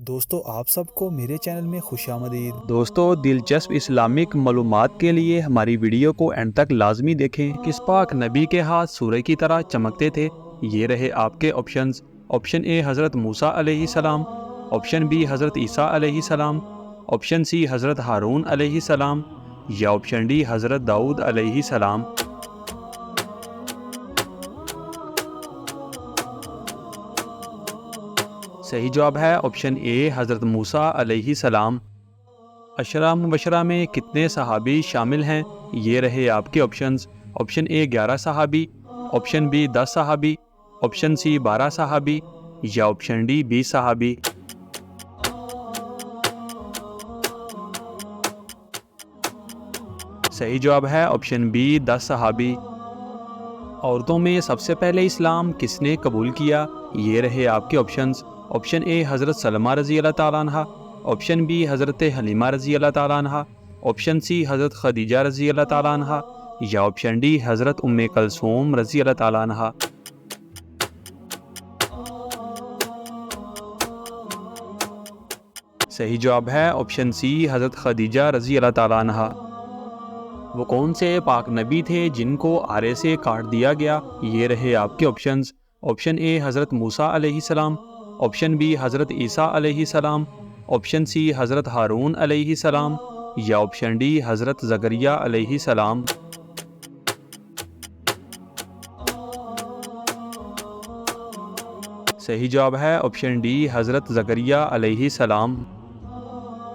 दोस्तों आप सबको मेरे चैनल में खुशामदीद। दोस्तों, दिलचस्प इस्लामिक मालूमात के लिए हमारी वीडियो को एंड तक लाजमी देखें। किस पाक नबी के हाथ सूरज की तरह चमकते थे? ये रहे आपके ऑप्शंस। ऑप्शन ए हज़रत मूसा अलैहिस्सलाम, ऑप्शन बी हज़रत ईसा अलैहिस्सलाम, ऑप्शन सी हज़रत हारून अलैहिस्सलाम या ऑप्शन डी हज़रत दाऊद अलैहिस्सलाम। सही जवाब है ऑप्शन ए हज़रत मूसा अलैहिस्सलाम। अशरा मुबशरा में कितने सहाबी शामिल हैं? ये रहे आपके ऑप्शंस। ऑप्शन ए 11 सहाबी, ऑप्शन बी 10 सहाबी, ऑप्शन सी 12 सहाबी या ऑप्शन डी 20 सहाबी। सही जवाब है ऑप्शन बी 10 सहाबी। औरतों में सबसे पहले इस्लाम किसने कबूल किया? ये रहे आपके ऑप्शंस। ऑप्शन ए हज़रत सलमा रज़ी अल्लाह ताला अन्हा, ऑप्शन बी हज़रत हलीमा रज़ी अल्लाह ताला अन्हा, ऑप्शन सी हज़रत खदीजा रज़ी अल्लाह ताला अन्हा या ऑप्शन डी हज़रत उम्मे कलसूम रज़ी अल्लाह ताला अन्हा। सही जवाब है ऑप्शन सी हज़रत खदीजा रज़ी अल्लाह ताला अन्हा। वो कौन से पाक नबी थे जिनको आरे से काट दिया गया? ये रहे आपके ऑप्शंस। ऑप्शन ए हज़रत मूसा अलैहिस्सलाम, ऑप्शन बी हज़रत ईसा अलैहिस्सलाम, ऑप्शन सी हज़रत हारून अलैहिस्सलाम या ऑप्शन डी हज़रत ज़करिया अलैहिस्सलाम। सही जवाब है ऑप्शन डी हज़रत ज़करिया अलैहिस्सलाम।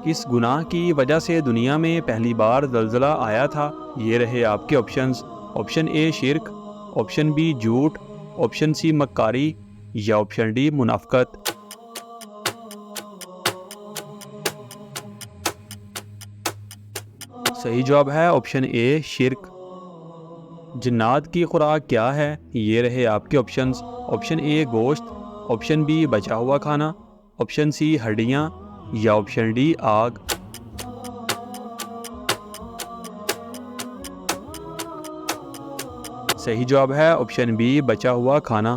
किस गुनाह की वजह से दुनिया में पहली बार ज़लज़ला आया था? ये रहे आपके ऑप्शंस। ऑप्शन ए शिर्क, ऑप्शन बी झूठ, ऑप्शन सी मक्कारी या ऑप्शन डी मुनाफ़क़त। सही जवाब है ऑप्शन ए शिर्क। जन्नात की खुराक क्या है? ये रहे आपके ऑप्शंस। ऑप्शन ए गोश्त, ऑप्शन बी बचा हुआ खाना, ऑप्शन सी हड्डियाँ या ऑप्शन डी आग। सही जवाब है ऑप्शन बी बचा हुआ खाना।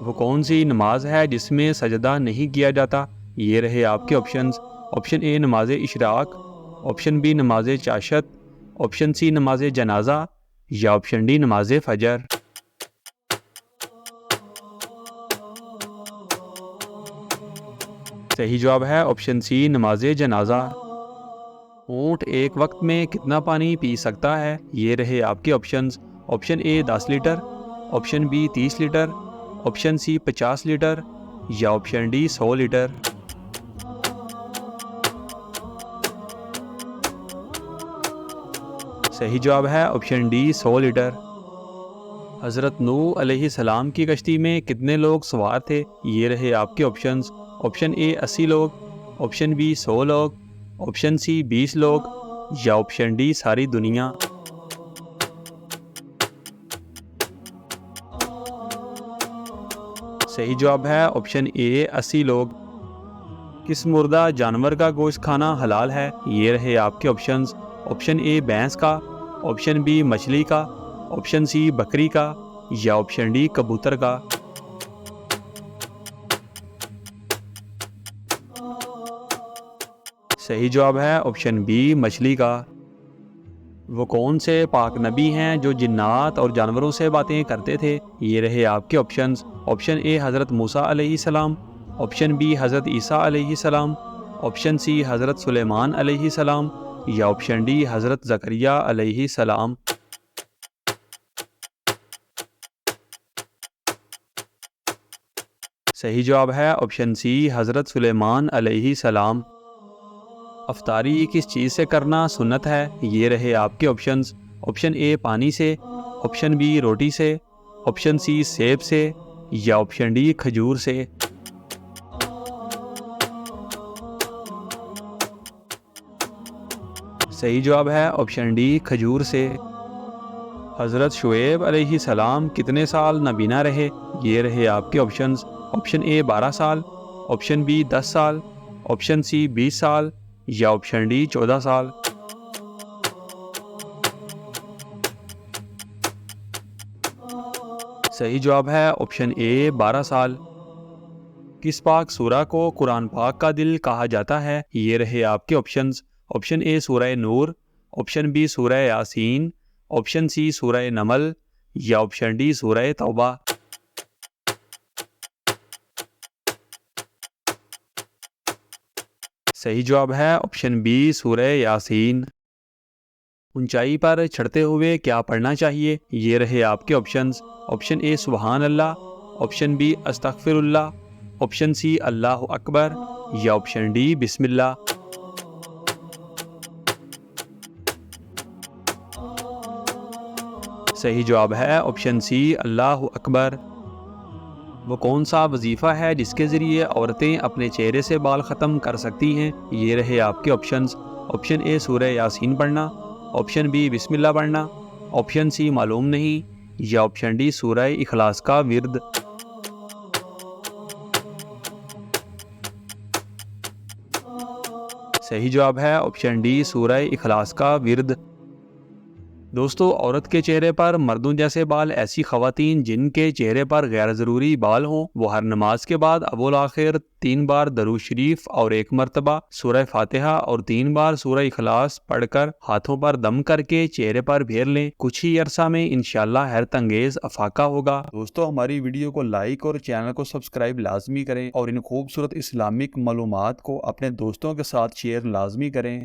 वो कौन सी नमाज है जिसमें सजदा नहीं किया जाता? ये रहे आपके ऑप्शंस। ऑप्शन ए नमाज इशराक, ऑप्शन बी नमाज चाशत, ऑप्शन सी नमाज जनाजा या ऑप्शन डी नमाज फजर। सही जवाब है ऑप्शन सी नमाज जनाजा। ऊँट एक वक्त में कितना पानी पी सकता है? ये रहे आपके options. Option A 10 litre, option B 30 litre, option C 50 litre या ऑप्शन डी 100 लीटर। सही जवाब है ऑप्शन डी 100 लीटर। हज़रत नूह अलैहिस्सलाम की कश्ती में कितने लोग सवार थे? ये रहे आपके ऑप्शंस। ऑप्शन ए 80 लोग, ऑप्शन बी 100 लोग, ऑप्शन सी 20 लोग या ऑप्शन डी सारी दुनिया। सही जवाब है ऑप्शन ए 80 लोग। किस मुर्दा जानवर का गोश्त खाना हलाल है? ये रहे आपके ऑप्शंस। ऑप्शन ए भैंस का, ऑप्शन बी मछली का, ऑप्शन सी बकरी का या ऑप्शन डी कबूतर का। सही जवाब है ऑप्शन बी मछली का। वो कौन से पाक नबी हैं जो जिन्नात और जानवरों से बातें करते थे? ये रहे आपके ऑप्शंस। ऑप्शन ए हज़रत मूसा अलैहिस्सलाम, ऑप्शन बी हज़रत ईसा अलैहिस्सलाम, ऑप्शन सी हज़रत सुलेमान अलैहिस्सलाम या ऑप्शन डी हज़रत ज़करिया अलैहिस्सलाम। सही जवाब है ऑप्शन सी हज़रत सुलेमान अलैहिस्सलाम। अफ्तारी किस चीज़ से करना सुन्नत है? ये रहे आपके ऑप्शंस। ऑप्शन ए पानी से, ऑप्शन बी रोटी से, ऑप्शन सी सेब से या ऑप्शन डी खजूर से। सही जवाब है ऑप्शन डी खजूर से। हज़रत शुएब अलैहिस्सलाम कितने साल नबीना रहे? ये रहे आपके ऑप्शंस। ऑप्शन ए 12 साल, ऑप्शन बी 10 साल, ऑप्शन सी 20 साल या ऑप्शन डी 14 साल। सही जवाब है ऑप्शन ए 12 साल। किस पाक सूरा को कुरान पाक का दिल कहा जाता है? ये रहे आपके ऑप्शंस। ऑप्शन ए सूरह नूर, ऑप्शन बी सूरह यासीन, ऑप्शन सी सूरह नमल या ऑप्शन डी सूरह तौबा। सही जवाब है ऑप्शन बी सूरह यासीन। ऊंचाई पर चढ़ते हुए क्या पढ़ना चाहिए? ये रहे आपके ऑप्शंस। ऑप्शन ए सुबहान अल्लाह, ऑप्शन बी अस्तगफिरुल्लाह, ऑप्शन सी अल्लाह अकबर या ऑप्शन डी बिस्मिल्लाह। सही जवाब है ऑप्शन सी अल्लाह अकबर। वो कौन सा वजीफ़ा है जिसके ज़रिए औरतें अपने चेहरे से बाल ख़त्म कर सकती हैं? ये रहे आपके ऑप्शंस। ऑप्शन ए सूरह यासीन पढ़ना, ऑप्शन बी बिस्मिल्लाह पढ़ना, ऑप्शन सी मालूम नहीं या ऑप्शन डी सूरह इखलास का विर्द। सही जवाब है ऑप्शन डी सूरह इखलास का विर्द। दोस्तों, औरत के चेहरे पर मर्दों जैसे बाल ऐसी ख़वातीन जिनके चेहरे पर गैर ज़रूरी बाल हों, वो हर नमाज के बाद अव्वल आखिर 3 बार दरूद शरीफ और 1 मरतबा सूरह फातिहा और 3 बार सूरह इखलास पढ़कर हाथों पर दम करके चेहरे पर फेर लें। कुछ ही अरसा में इंशाअल्लाह हैरत अंगेज अफाका होगा। दोस्तों, हमारी वीडियो को लाइक और चैनल को सब्सक्राइब लाजमी करें और इन खूबसूरत इस्लामिक मालूमात को अपने दोस्तों के साथ शेयर लाजमी करें।